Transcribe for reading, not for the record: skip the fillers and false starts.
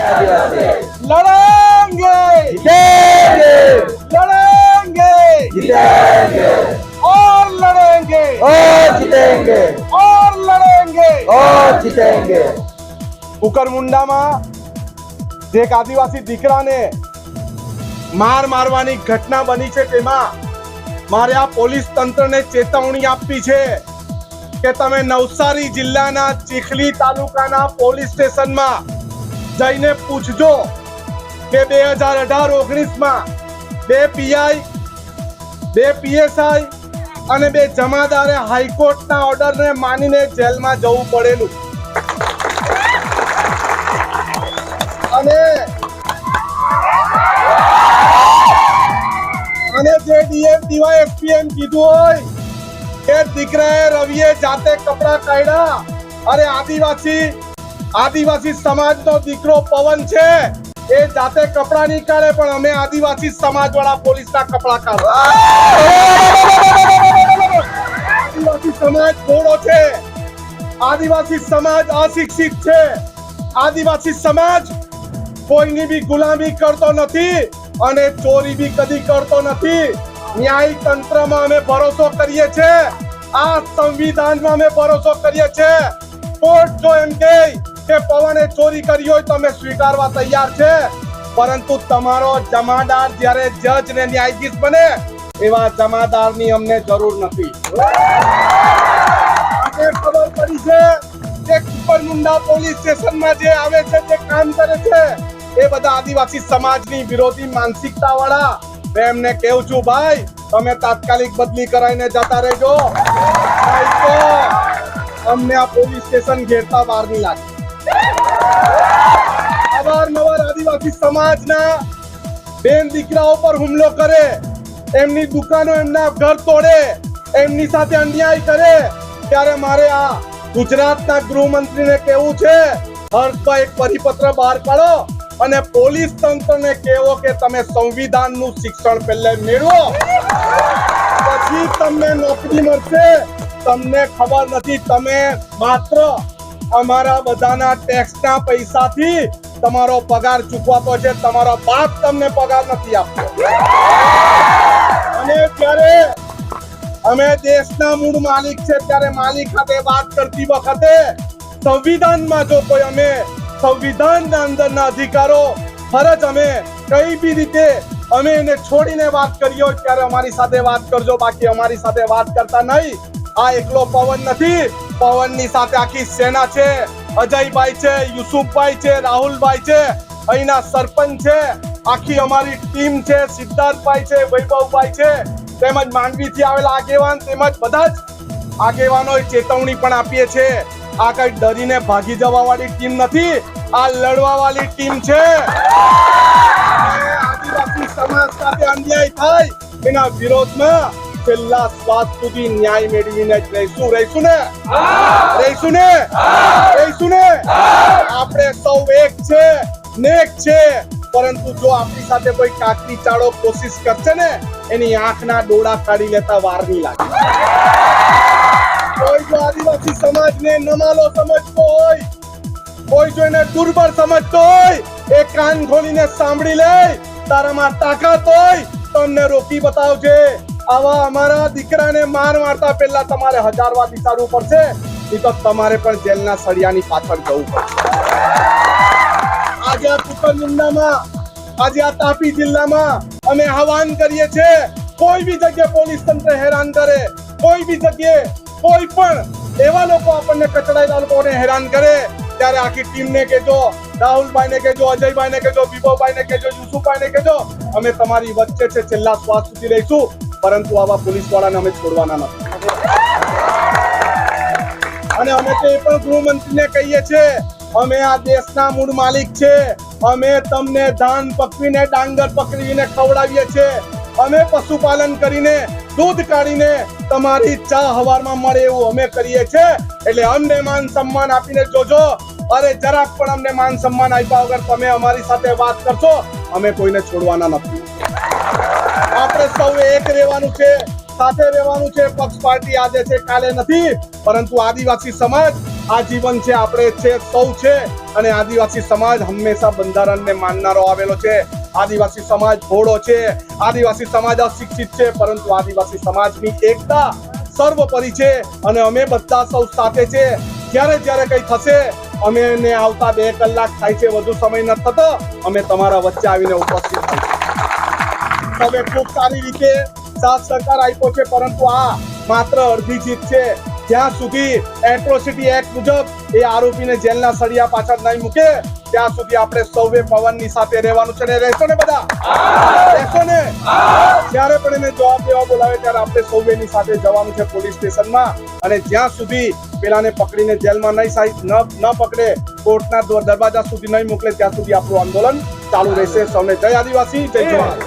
लड़ेंगे लड़ेंगे जीतेंगे और लड़ेंगे और जीतेंगे और लड़ेंगे और जीतेंगे। કુકરમુંડામાં એક આદિવાસી દીકરાને મારવાની ઘટના બની છે, તેમાં મારે આ પોલીસ તંત્રને ચેતવણી આપવી છે કે તમે નવસારી જિલ્લાના ચીખલી તાલુકાના પોલીસ સ્ટેશનમાં જઈને પૂછજો કે 2018-19માં 2 પીઆઈ 2 પીએસઆઈ અને 2 જમાદારે હાઈકોર્ટના ઓર્ડરને માનીને જેલમાં જવું પડેલું અને જે ડીએમ ડીવાયએસપી એમ કીધું હોય કે દીકરાએ રવિએ જાતે કપડા કાઢ્યા, અરે આદિવાસી સમાજનો દીકરો પવન છે એ જાતે કપડા નહીં કાઢે, પણ અમે આદિવાસી સમાજવાળા પોલીસના કપડા કાઢો. આદિવાસી સમાજ ભોળો છે, આદિવાસી સમાજ અશિક્ષિત છે, આદિવાસી સમાજ કોઈની બી ગુલામી કરતો નથી અને ચોરી બી કદી કરતો નથી. ન્યાય તંત્રમાં અમે ભરોસો કરીએ છીએ, આ સંવિધાનમાં અમે ભરોસો કરીએ છીએ. કોર્ટ જો એમ કહે કે પવને ચોરી કરી હોય તો અમે સ્વીકારવા તૈયાર છે, પરંતુ તમારો જમાદાર જ્યારે જજ ને ન્યાયાધીશ બને એવા જમાદારની અમને જરૂર નથી. આજે ખબર પડી છે કે કુકરમુંડા પોલીસ સ્ટેશનમાં જે આવે છે, જે કામ કરે છે, એ બધા આદિવાસી સમાજની વિરોધી માનસિકતા વાળા. એમને કહું છું, ભાઈ તમે તાત્કાલિક બદલી કરાઈને જતા રહેજો, નહીં તો અમને આ પોલીસ સ્ટેશન ઘેરતા વાર નહીં લાગે. અવારનવાર આદિવાસી સમાજના બેન દીકરાઓ પર હુમલો કરે, એમની દુકાનો એમના ઘર તોડે, એમની સાથે અન્યાય કરે, ત્યારે મારે આ ગુજરાતના ગૃહમંત્રીને કહેવું છે, હર્ષભાઈ એક પરિપત્ર બહાર પાડો અને પોલીસ તંત્રને કહેવો કે તમે સંવિધાનનું શિક્ષણ પહેલે મેળવો, પછી તમને નોકરી મળશે. તમને ખબર નથી, તમે માત્ર અમારા બધાના ટેક્સના પૈસાથી તમારો પગાર ચૂકવાતો છે, તમારો બાપ તમને પગાર નથી આપતો. અને જ્યારે અમે દેશના મૂળ માલિક છે ત્યારે માલિક સાથે વાત કરતી વખતે સંવિધાનમાં જો કોઈ અમે સંવિધાનના અંદરના અધિકારો ફરજ અમે કઈ બી રીતે અમે એને છોડીને વાત કરી હોય ત્યારે અમારી સાથે વાત કરજો, બાકી અમારી સાથે વાત કરતા નહીં. આ એકલો પવન નથી, પવનની સાથે આખી સેના છે, અજયભાઈ છે, યુસુફભાઈ છે, રાહુલભાઈ છે, અહીંના સરપંચ છે, આખી અમારી ટીમ છે, સિદ્ધાર્થભાઈ છે, વૈભવભાઈ છે, તેમજ માંડવીથી આવેલા આગેવાન, તેમજ બધા જ આગેવાનોએ ચેતવણી પણ આપીએ છે. આ કઈ ડરીને ભાગી જવા વાળી ટીમ નથી, આ લડવા વાળી ટીમ છે. આદિવાસી સમાજ સાથે અન્યાય થાય એના વિરોધમાં છેલ્લા શ્વાસ સુધી ન્યાય મેળવીને જ રહીશું ને. આપણે સૌ એક છે, નેક છે, પરંતુ જો આપણી સાથે કોઈ કાકરી ચાળો કોશિશ કરશે ને એની આંખના ડોળા કાઢી લેતા વાર નહીં લાગે. કોઈ જો આદિવાસી સમાજને નમાલો સમજતો હોય, કોઈ જો એને દુર્બળ સમજતો હોય, એ કાન ખોલીને સાંભળી લે. તારામાં તાકાત હોય તો અમને રોકી બતાવજે. આવા અમારા દીકરાને મારતા પહેલા તમારે 1000 વાર વિચારવું પડશે, નહીં તો તમારે પણ જેલના સળિયાની પાછળ જવું પડશે. આજે આ કુકરમુંડામાં, આજે આ તાપી જિલ્લામાં અમે આહવાન કરીએ છીએ, કોઈ બી જગ્યાએ પોલીસ તંત્ર હેરાન કરે, કોઈ બી જગ્યાએ કોઈ પણ એવા લોકો આપણને કચડાયેલા લોકોને હેરાન કરે, ત્યારે આખી ટીમને કહેજો, રાહુલભાઈને કહેજો, અજયભાઈને કહેજો, વિભવભાઈને કહેજો, યુસુફભાઈને કહેજો, અમે તમારી વચ્ચે છે, છેલ્લા શ્વાસ સુધી રહીશું, પરંતુ આવા પોલીસ વાળાને અમે છોડવાના નથી. અને અમે તો એ પણ ગૃહમંત્રીને કહીએ છીએ, અમે આ દેશના મૂળ માલિક છે, અમે તમને ધાન પકવીને ડાંગર પકવીને ખવડાવીએ છીએ, અમે પશુપાલન કરીને દૂધ કાઢીને તમારી ચા હવારમાં મળે એવું અમે કરીએ છીએ. એટલે અમને માન સન્માન આપીને જોજો. અરે જરાક પણ અમને માન સન્માન આપ્યા વગર તમે અમારી સાથે વાત કરશો, અમે કોઈને છોડવાના નથી. આપણે સૌ એક રહેવાનું છે, સાથે રહેવાનું છે. પક્ષ પાર્ટી આજે છે કાલે નથી, પરંતુ આદિવાસી સમાજ આજીવન છે, આપણે છે, સૌ છે. અને આદિવાસી સમાજ હંમેશા બંધારણને માનનારો આવેલો છે. આદિવાસી સમાજ ભોળો છે, આદિવાસી સમાજ અશિક્ષિત છે, પરંતુ આદિવાસી સમાજની એકતા સર્વોપરી છે. અને અમે બધા સૌ સાથે છે. જ્યારે કંઈ થશે, અમે આવતા 2 કલાક થાય છે, વધુ સમય ન થતો, અમે તમારા વચ્ચે આવીને ઉપસ્થિત થઈશું. તમે ખૂબ સારી રીતે સાથ સહકાર આપ્યો છે, પરંતુ આ માત્ર અડધી જીત છે. જ્યાં સુધી એટ્રોસિટી એક્ટ મુજબ એ આરોપીને જેલના સળિયા પાછળ નહીં મૂકે ત્યાં સુધી આપણે સૌએ પવનની સાથે રહેવાનું છે. ને રહેશો ને બધા? રહેશો ને? જ્યારે પણ એને જવાબ દેવા બોલાવે ત્યારે આપણે સૌએ એની સાથે જવાનું છે પોલીસ સ્ટેશનમાં. અને જ્યાં સુધી પેલાને પકડીને જેલમાં ન પકડે, કોર્ટના દરવાજા સુધી નહીં મોકલે, ત્યાં સુધી આપણું આંદોલન ચાલુ રહેશે. સૌને જય આદિવાસી, જય જવાન.